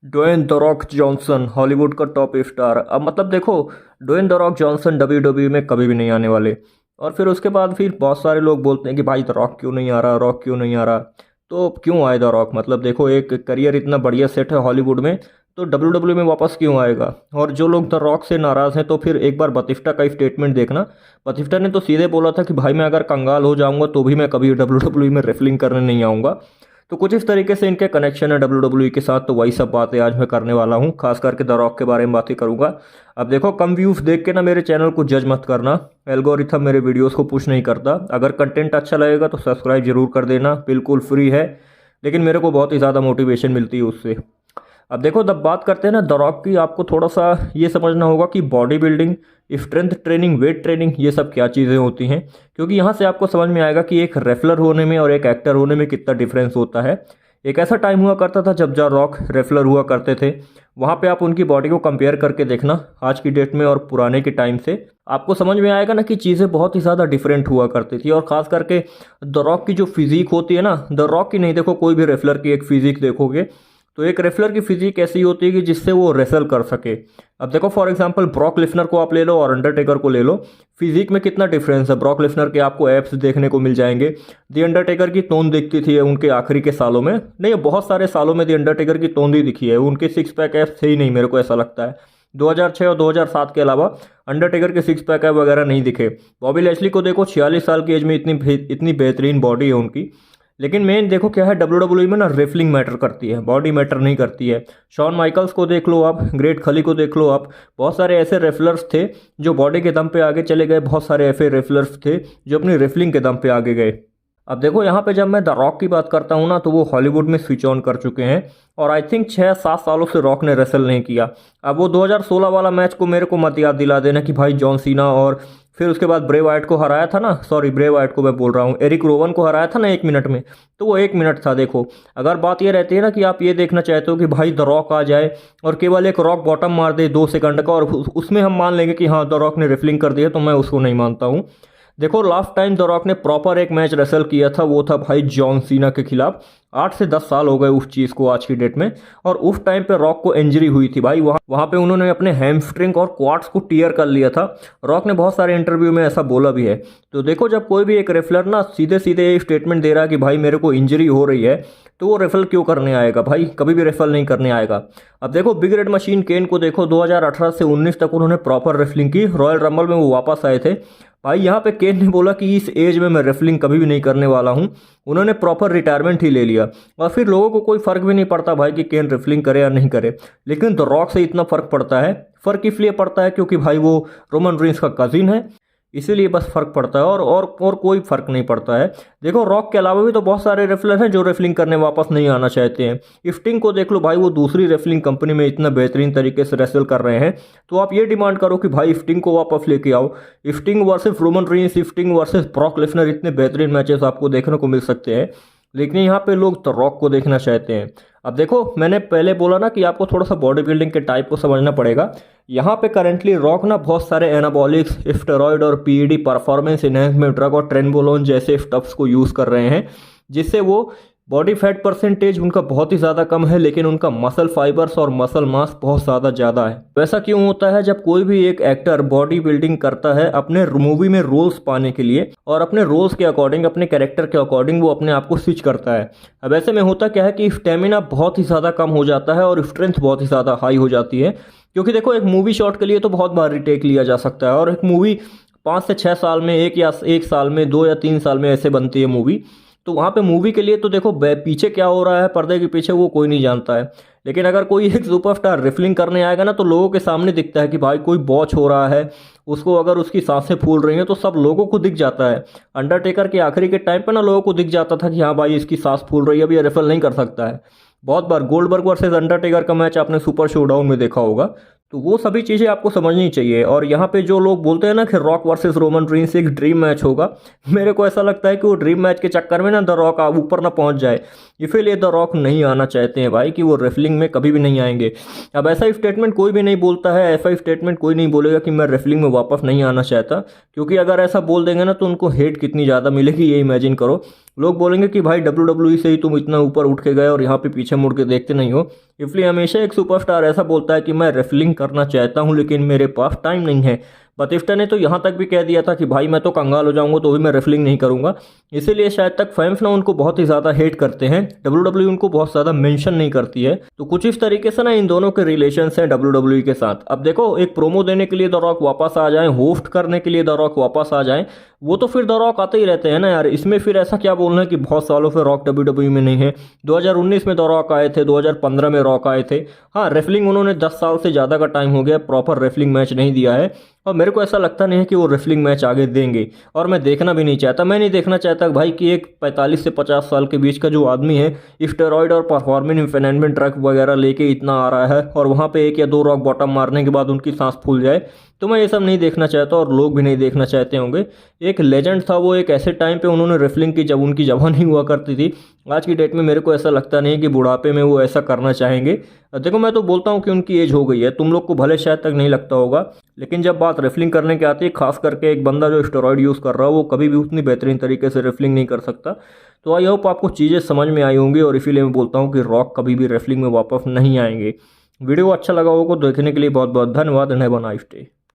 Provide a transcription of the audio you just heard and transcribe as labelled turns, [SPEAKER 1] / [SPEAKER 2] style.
[SPEAKER 1] Dwayne the Rock Johnson Hollywood का top star. अब मतलब देखो, Dwayne the Rock Johnson WWE में कभी भी नहीं आने वाले। और फिर उसके बाद फिर बहुत सारे लोग बोलते हैं कि भाई द रॉक क्यों नहीं आ रहा, रॉक क्यों नहीं आ रहा। तो क्यों आए द रॉक? मतलब देखो, एक करियर इतना बढ़िया सेट है हॉलीवुड में, तो डब्ल्यूडब्ल्यूई में वापस क्यों आएगा? और जो लोग द रॉक से नाराज़ हैं, तो फिर एक बार बतिस्टा का स्टेटमेंट देखना। बतिस्टा ने तो सीधे बोला था कि भाई मैं अगर कंगाल हो जाऊंगा तो भी मैं कभी डब्ल्यूडब्ल्यूई में रेसलिंग करने नहीं आऊँगा। तो कुछ इस तरीके से इनके कनेक्शन है डब्ल्यूडब्ल्यूई के साथ। तो वही सब बातें आज मैं करने वाला हूँ, खास करके द रॉक के बारे में बातें करूंगा। अब देखो, कम व्यूज़ देख के ना मेरे चैनल को जज मत करना। एल्गोरिथम मेरे वीडियोस को पुश नहीं करता। अगर कंटेंट अच्छा लगेगा तो सब्सक्राइब जरूर कर देना, बिल्कुल फ्री है, लेकिन मेरे को बहुत ही ज़्यादा मोटिवेशन मिलती है उससे। अब देखो, जब बात करते हैं ना द रॉक की, आपको थोड़ा सा ये समझना होगा कि body building, strength training, weight training, ये सब क्या चीज़ें होती हैं। क्योंकि यहाँ से आपको समझ में आएगा कि एक रेफलर होने में और एक एक्टर होने में कितना डिफरेंस होता है। एक ऐसा टाइम हुआ करता था जब द रॉक रेफलर हुआ करते थे। वहाँ पे आप उनकी बॉडी को कंपेयर करके देखना आज की डेट में और पुराने के टाइम से, आपको समझ में आएगा ना कि चीज़ें बहुत ही ज़्यादा डिफरेंट हुआ करती थी। और ख़ास करके द रॉक की जो फिजिक होती है ना, द रॉक की नहीं, देखो कोई भी रेफलर की एक फिजिक देखोगे तो एक रेसलर की फिजिक ऐसी होती है कि जिससे वो रेसल कर सके। अब देखो, फॉर एग्जांपल ब्रॉक लेसनर को आप ले लो और अंडरटेकर को ले लो, फिजिक में कितना डिफरेंस है। ब्रॉक लेसनर के आपको एब्स देखने को मिल जाएंगे। दी अंडरटेकर की तोंद दिखती थी उनके आखिरी के सालों में, नहीं बहुत सारे सालों में दी अंडरटेकर की तोंद ही दिखी है, उनके सिक्स पैक एब्स थे ही नहीं, मेरे को ऐसा लगता है। 2006 और 2007 के अलावा अंडरटेकर के सिक्स पैक एब वगैरह नहीं दिखे। बॉबी लैशली को देखो, 46 साल की एज में इतनी बेहतरीन बॉडी है उनकी। लेकिन मेन देखो क्या है, डब्ल्यूडब्ल्यूई में ना रेसलिंग मैटर करती है, बॉडी मैटर नहीं करती है। शॉन माइकल्स को देख लो आप, ग्रेट खली को देख लो आप, बहुत सारे ऐसे रेसलर्स थे जो बॉडी के दम पे आगे चले गए, बहुत सारे ऐसे रेसलर्स थे जो अपनी रेसलिंग के दम पे आगे गए। अब देखो, यहाँ पे जब मैं द रॉक की बात करता हूँ ना, तो वो हॉलीवुड में स्विच ऑन कर चुके हैं। और आई थिंक 6-7 सालों से रॉक ने रेसल नहीं किया। अब वो 2016 वाला मैच को मेरे को मत याद दिला देना कि भाई जॉन सीना और फिर उसके बाद ब्रे वाइट को हराया था ना, सॉरी ब्रे वाइट को मैं बोल रहा हूँ, एरिक रोवन को हराया था ना 1 मिनट में। तो वो 1 मिनट था। देखो, अगर बात ये रहती है ना कि आप ये देखना चाहते हो कि भाई द रॉक आ जाए और केवल एक रॉक बॉटम मार दे 2 सेकंड का और उसमें हम मान लेंगे कि हाँ द रॉक ने रेसलिंग कर दिया, तो मैं उसको नहीं मानता हूँ। देखो, लास्ट टाइम द रॉक ने प्रॉपर एक मैच रेसल किया था, वो था भाई जॉन सीना के खिलाफ। 8 से 10 साल हो गए उस चीज़ को आज की डेट में। और उस टाइम पे रॉक को इंजरी हुई थी भाई, वहाँ पे उन्होंने अपने हैमस्ट्रिंग और क्वाड्स को टीयर कर लिया था। रॉक ने बहुत सारे इंटरव्यू में ऐसा बोला भी है। तो देखो, जब कोई भी एक रेफलर ना सीधे सीधे स्टेटमेंट दे रहा है कि भाई मेरे को इंजरी हो रही है, तो वो रेफल क्यों करने आएगा भाई? कभी भी रेफल नहीं करने आएगा। अब देखो, बिग रेड मशीन केन को देखो, 2018 से 19 तक उन्होंने प्रॉपर रेसलिंग की। रॉयल रंबल में वो वापस आए थे भाई। यहाँ पे केन ने बोला कि इस एज में मैं रेसलिंग कभी भी नहीं करने वाला हूँ। उन्होंने प्रॉपर रिटायरमेंट ही ले लिया। और फिर लोगों को कोई फर्क भी नहीं पड़ता भाई कि केन रेसलिंग करे या नहीं करे। लेकिन द रॉक से इतना फर्क पड़ता है। फर्क इसलिए पड़ता है क्योंकि भाई वो रोमन रेंस का कजिन है, इसीलिए बस फर्क पड़ता है। और कोई फर्क नहीं पड़ता है। देखो, रॉक के अलावा भी तो बहुत सारे रेसलर हैं जो रेसलिंग करने वापस नहीं आना चाहते हैं। स्टिंग को देख लो भाई, वो दूसरी रेसलिंग कंपनी में इतना बेहतरीन तरीके से रेसल कर रहे हैं। तो आप ये डिमांड करो कि भाई स्टिंग को वापस लेके आओ। Sting versus Roman Reigns, sting versus Brock Lesnar, इतने बेहतरीन मैचेस आपको देखने को मिल सकते हैं। लेकिन यहाँ पे लोग तो रॉक को देखना चाहते हैं। अब देखो, मैंने पहले बोला ना कि आपको थोड़ा सा बॉडी बिल्डिंग के टाइप को समझना पड़ेगा। यहाँ पे करेंटली रॉक ना बहुत सारे एनाबॉलिक्स, स्टेरॉइड और पीईडी, परफॉर्मेंस एनहेंसमेंट ड्रग और ट्रेनबोलोन जैसे स्टफ्स को यूज़ कर रहे हैं, जिससे वो बॉडी फैट परसेंटेज उनका बहुत ही ज़्यादा कम है, लेकिन उनका मसल फाइबर्स और मसल मास बहुत ज़्यादा है। वैसा क्यों होता है? जब कोई भी एक एक्टर बॉडी बिल्डिंग करता है अपने मूवी में रोल्स पाने के लिए, और अपने रोल्स के अकॉर्डिंग, अपने कैरेक्टर के अकॉर्डिंग वो अपने आप को स्विच करता है। अब ऐसे में होता क्या है कि स्टेमिना बहुत ही ज़्यादा कम हो जाता है और स्ट्रेंथ बहुत ही ज़्यादा हाई हो जाती है। क्योंकि देखो, एक मूवी शॉट के लिए तो बहुत बार रिटेक लिया जा सकता है, और एक मूवी 5 से 6 साल में, एक साल में, 2 या 3 साल में ऐसे बनती है मूवी। तो वहाँ पे मूवी के लिए तो देखो पीछे क्या हो रहा है पर्दे के पीछे वो कोई नहीं जानता है। लेकिन अगर कोई एक सुपरस्टार रेसलिंग करने आएगा ना, तो लोगों के सामने दिखता है कि भाई कोई बॉच हो रहा है, उसको अगर उसकी सांसें फूल रही हैं तो सब लोगों को दिख जाता है। अंडरटेकर के आखिरी के टाइम पे ना लोगों को दिख जाता था कि हाँ भाई इसकी सांस फूल रही है, अब ये रेसल नहीं कर सकता है। बहुत बार गोल्डबर्ग वर्सेस अंडरटेकर का मैच आपने सुपर शोडाउन में देखा होगा। तो वो सभी चीज़ें आपको समझनी चाहिए। और यहाँ पे जो लोग बोलते हैं ना कि रॉक वर्सेस रोमन रेंस एक ड्रीम मैच होगा, मेरे को ऐसा लगता है कि वो ड्रीम मैच के चक्कर में ना द रॉक ऊपर ना पहुँच जाए। इसीलिए द रॉक नहीं आना चाहते हैं भाई कि वो रेसलिंग में कभी भी नहीं आएंगे। अब ऐसा स्टेटमेंट कोई भी नहीं बोलता है, ऐसा स्टेटमेंट कोई नहीं बोलेगा कि मैं रेसलिंग में वापस नहीं आना चाहता, क्योंकि अगर ऐसा बोल देंगे ना तो उनको हेट कितनी ज़्यादा मिलेगी ये इमेजिन करो। लोग बोलेंगे कि भाई WWE से ही तुम इतना ऊपर उठ के गए और यहाँ पे पीछे मुड़ के देखते नहीं हो। इसलिए हमेशा एक सुपरस्टार ऐसा बोलता है कि मैं रेसलिंग करना चाहता हूँ लेकिन मेरे पास टाइम नहीं है। बतिस्टा ने तो यहाँ तक भी कह दिया था कि भाई मैं तो कंगाल हो जाऊंगा तो भी मैं रेसलिंग नहीं करूंगा। इसीलिए शायद तक फैंस ना उनको बहुत ही ज़्यादा हेट करते हैं, WWE उनको बहुत ज़्यादा मेंशन नहीं करती है। तो कुछ इस तरीके से ना इन दोनों के रिलेशंस हैं WWE के साथ। अब देखो, एक प्रोमो देने के लिए द रॉक वापस आ जाए, होस्ट करने के लिए द रॉक वापस आ जाए, वो तो फिर द रॉक आते ही रहते हैं ना यार। इसमें फिर ऐसा क्या बोलना है कि बहुत सालों से रॉक WWE में नहीं है। 2019 में द रॉक आए थे, 2015 में रॉक आए थे। हाँ, रेसलिंग उन्होंने 10 साल से ज़्यादा का टाइम हो गया, प्रॉपर रेसलिंग मैच नहीं दिया है, और मेरे को ऐसा लगता नहीं है कि वो रेसलिंग मैच आगे देंगे, और मैं देखना भी नहीं चाहता। मैं नहीं देखना चाहता भाई कि एक 45 से 50 साल के बीच का जो आदमी है स्टेरॉइड और परफॉर्मेंस इन्फेनेटमेंट ड्रग वगैरह लेके इतना आ रहा है और वहाँ पे एक या दो रॉक बॉटम मारने के बाद उनकी सांस फूल जाए, तो मैं ये सब नहीं देखना चाहता और लोग भी नहीं देखना चाहते होंगे। एक लेजेंड था वो, एक ऐसे टाइम पे उन्होंने रेसलिंग की जब उनकी जवान ही हुआ करती थी। आज की डेट में मेरे को ऐसा लगता नहीं कि बुढ़ापे में वो ऐसा करना चाहेंगे। देखो, मैं तो बोलता हूँ कि उनकी एज हो गई है, तुम लोग को भले शायद तक नहीं लगता होगा, लेकिन जब बात रेसलिंग करने की आती है, खास करके एक बंदा जो स्टेरॉइड यूज़ कर रहा है वो कभी भी उतनी बेहतरीन तरीके से रेसलिंग नहीं कर सकता। तो आई होप आपको चीज़ें समझ में आई होंगी, और इसीलिए मैं बोलता हूँ कि रॉक कभी भी रेसलिंग में वापस नहीं आएंगे। वीडियो अच्छा लगा होगा तो देखने के लिए बहुत बहुत धन्यवाद and have a nice day.